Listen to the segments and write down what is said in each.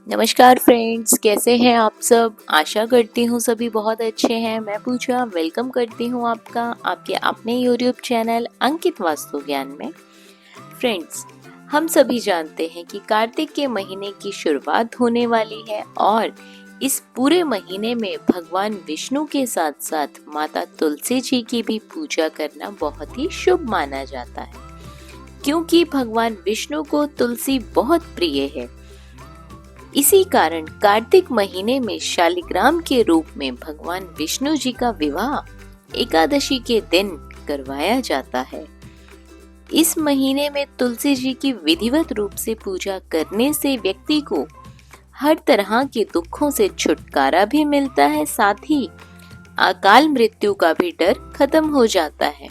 नमस्कार फ्रेंड्स, कैसे हैं आप सब। आशा करती हूँ सभी बहुत अच्छे हैं। मैं पूजा वेलकम करती हूँ आपका आपके अपने यूट्यूब चैनल अंकित वास्तु ज्ञान में। फ्रेंड्स, हम सभी जानते हैं कि कार्तिक के महीने की शुरुआत होने वाली है और इस पूरे महीने में भगवान विष्णु के साथ साथ माता तुलसी जी की भी पूजा करना बहुत ही शुभ माना जाता है, क्योंकि भगवान विष्णु को तुलसी बहुत प्रिय है। इसी कारण कार्तिक महीने में शालिग्राम के रूप में भगवान विष्णु जी का विवाह एकादशी के दिन करवाया जाता है। इस महीने में तुलसी जी की विधिवत रूप से पूजा करने से व्यक्ति को हर तरह के दुखों से छुटकारा भी मिलता है, साथ ही अकाल मृत्यु का भी डर खत्म हो जाता है।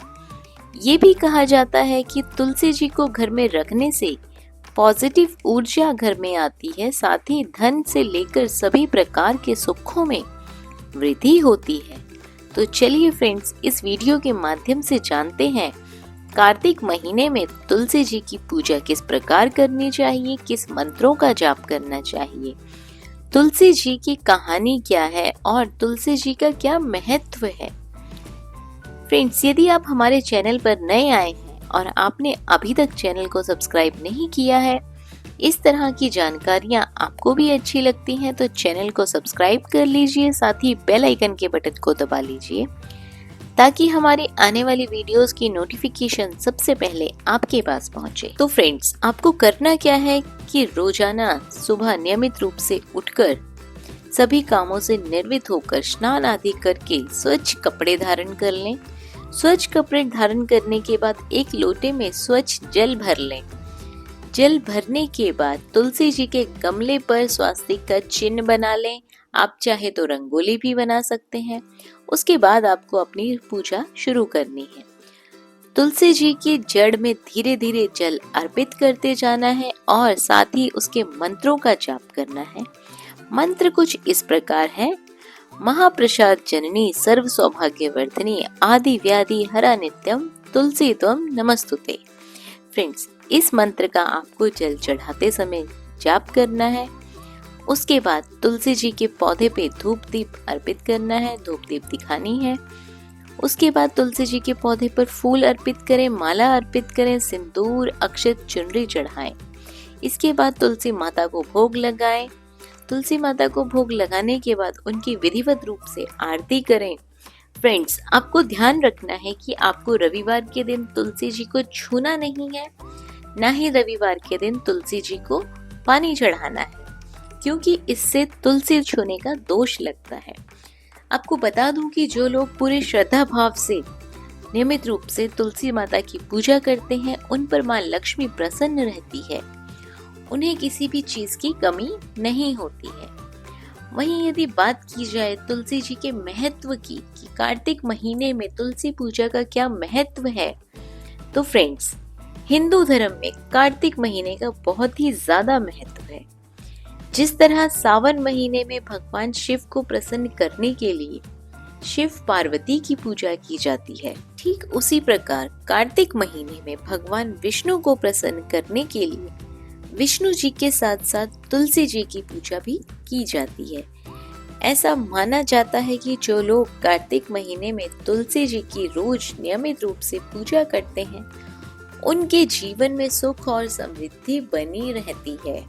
ये भी कहा जाता है कि तुलसी जी को घर में रखने से पॉजिटिव ऊर्जा घर में आती है, साथ ही धन से लेकर सभी प्रकार के सुखों में वृद्धि होती है। तो चलिए फ्रेंड्स, इस वीडियो के माध्यम से जानते हैं कार्तिक महीने में तुलसी जी की पूजा किस प्रकार करनी चाहिए, किस मंत्रों का जाप करना चाहिए, तुलसी जी की कहानी क्या है और तुलसी जी का क्या महत्व है। फ्रेंड्स, यदि आप हमारे चैनल पर नए आए हैं और आपने अभी तक चैनल को सब्सक्राइब नहीं किया है, इस तरह की जानकारियां आपको भी अच्छी लगती हैं तो चैनल को सब्सक्राइब कर लीजिए, साथ ही बेल आइकन के बटन को दबा लीजिए ताकि हमारी आने वाली वीडियोस की नोटिफिकेशन सबसे पहले आपके पास पहुंचे। तो फ्रेंड्स, आपको करना क्या है कि रोजाना सुबह नियमित रूप से उठकर सभी कामों से निर्वित होकर स्नान आदि करके स्वच्छ कपड़े धारण कर लें। स्वच्छ कपड़े धारण करने के बाद एक लोटे में स्वच्छ जल भर लें। जल भरने के बाद तुलसी जी के गमले पर स्वास्तिक का चिन्ह बना लें। आप चाहे तो रंगोली भी बना सकते हैं। उसके बाद आपको अपनी पूजा शुरू करनी है। तुलसी जी की जड़ में धीरे धीरे जल अर्पित करते जाना है और साथ ही उसके मंत्रों का जाप करना है। मंत्र कुछ इस प्रकार है: महाप्रसाद जननी सर्व सौभाग्यवर्धिनी आदि व्याधि हरा नित्यम तुलसी त्वम नमस्तुते। फ्रेंड्स, इस मंत्र का आपको जल चढ़ाते समय जाप करना है। उसके बाद तुलसी जी के पौधे पे धूप दीप अर्पित करना है, धूप दीप दिखानी है। उसके बाद तुलसी जी के पौधे पर फूल अर्पित करें, माला अर्पित करें, सिंदूर अक्षत चुनरी चढ़ाएं। इसके बाद तुलसी माता को भोग लगाएं। तुलसी माता को भोग लगाने के बाद उनकी विधिवत रूप से आरती करें। फ्रेंड्स, आपको ध्यान रखना है कि आपको रविवार के दिन तुलसी जी को छूना नहीं है, ना ही रविवार के दिन तुलसी जी को पानी चढ़ाना है, क्योंकि इससे तुलसी छूने का दोष लगता है। आपको बता दूं कि जो लोग पूरे श्रद्धा भाव से नियमित रूप से तुलसी माता की पूजा करते हैं, उन पर मां लक्ष्मी प्रसन्न रहती है, उन्हें किसी भी चीज की कमी नहीं होती है। वहीं यदि बात की जाए तुलसी जी के महत्व की कि कार्तिक महीने में तुलसी पूजा का क्या महत्व है, तो फ्रेंड्स, हिंदू धर्म में कार्तिक महीने का बहुत ही ज्यादा महत्व है। जिस तरह सावन महीने में भगवान शिव को प्रसन्न करने के लिए शिव पार्वती की पूजा की जाती है, ठीक उसी प्रकार कार्तिक महीने में भगवान विष्णु को प्रसन्न करने के लिए विष्णु जी के साथ साथ तुलसी जी की पूजा भी की जाती है। ऐसा माना जाता है कि जो लोग कार्तिक महीने में तुलसी जी की रोज नियमित रूप से पूजा करते हैं, उनके जीवन में सुख और समृद्धि बनी रहती है।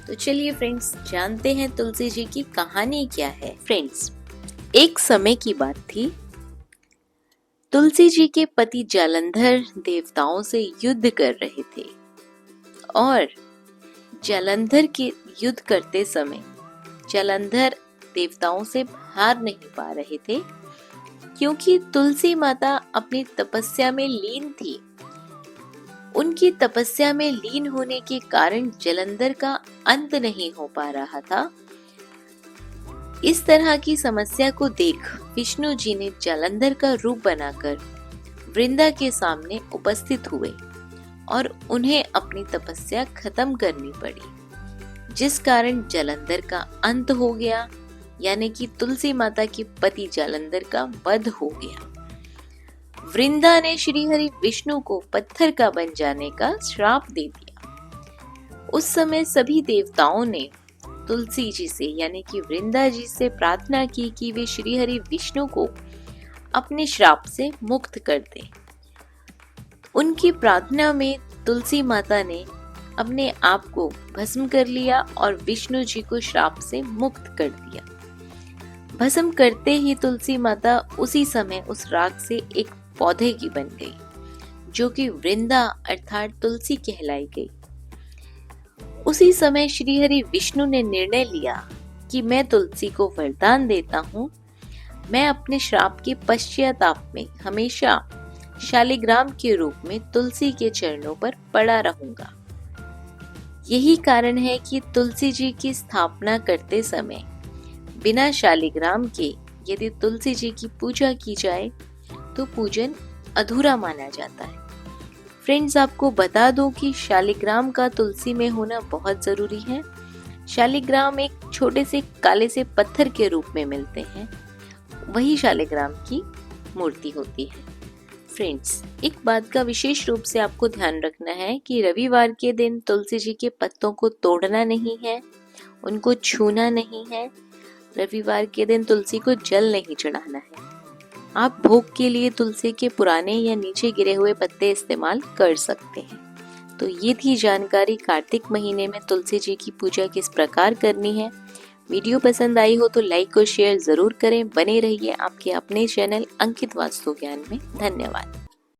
तो चलिए फ्रेंड्स, जानते हैं तुलसी जी की कहानी क्या है। फ्रेंड्स, एक समय की बात थी। तुलसी जी के पति जालंधर देवताओं से युद्ध कर रहे थे और जालंधर के युद्ध करते समय जालंधर देवताओं से हार नहीं पा रहे थे, क्योंकि तुलसी माता अपनी तपस्या में लीन थी। उनकी तपस्या में लीन होने के कारण जालंधर का अंत नहीं हो पा रहा था। इस तरह की समस्या को देख विष्णु जी ने जालंधर का रूप बनाकर वृंदा के सामने उपस्थित हुए और उन्हें अपनी तपस्या खत्म करनी पड़ी, जिस कारण जालंधर का अंत हो गया, यानी कि तुलसी माता के पति जालंधर का वध हो गया। वृंदा ने श्री हरि विष्णु को पत्थर का बन जाने का श्राप दे दिया। उस समय सभी देवताओं ने तुलसी जी से यानी कि वृंदा जी से प्रार्थना की कि वे श्री हरि विष्णु को अपने श्राप से मुक्त कर दें। उनकी प्रार्थना में तुलसी माता ने अपने आप को भस्म कर लिया और विष्णु जी को श्राप से मुक्त कर दिया। भस्म करते ही तुलसी माता उसी समय उस राख से एक पौधे की बन गई, जो कि वृंदा अर्थात तुलसी कहलाई गई। उसी समय श्री हरि विष्णु ने निर्णय लिया कि मैं तुलसी को वरदान देता हूँ, मैं अपने श्राप के पश्चाताप में हमेशा शालिग्राम के रूप में तुलसी के चरणों पर पड़ा रहूंगा। यही कारण है कि तुलसी जी की स्थापना करते समय बिना शालिग्राम के यदि तुलसी जी की पूजा की जाए तो पूजन अधूरा माना जाता है। फ्रेंड्स, आपको बता दूं कि शालिग्राम का तुलसी में होना बहुत जरूरी है। शालिग्राम एक छोटे से काले से पत्थर के रूप में मिलते हैं, वही शालिग्राम की मूर्ति होती है। फ्रेंड्स, एक बात का विशेष रूप से आपको ध्यान रखना है कि रविवार के दिन तुलसी जी के पत्तों को तोड़ना नहीं है, उनको छूना नहीं है। रविवार के दिन तुलसी को जल नहीं चढ़ाना है। आप भोग के लिए तुलसी के पुराने या नीचे गिरे हुए पत्ते इस्तेमाल कर सकते हैं। तो ये थी जानकारी कार्तिक महीने में तुलसी जी की पूजा किस प्रकार करनी है। वीडियो पसंद आई हो तो लाइक और शेयर जरूर करें। बने रहिए आपके अपने चैनल अंकित वास्तु ज्ञान में। धन्यवाद।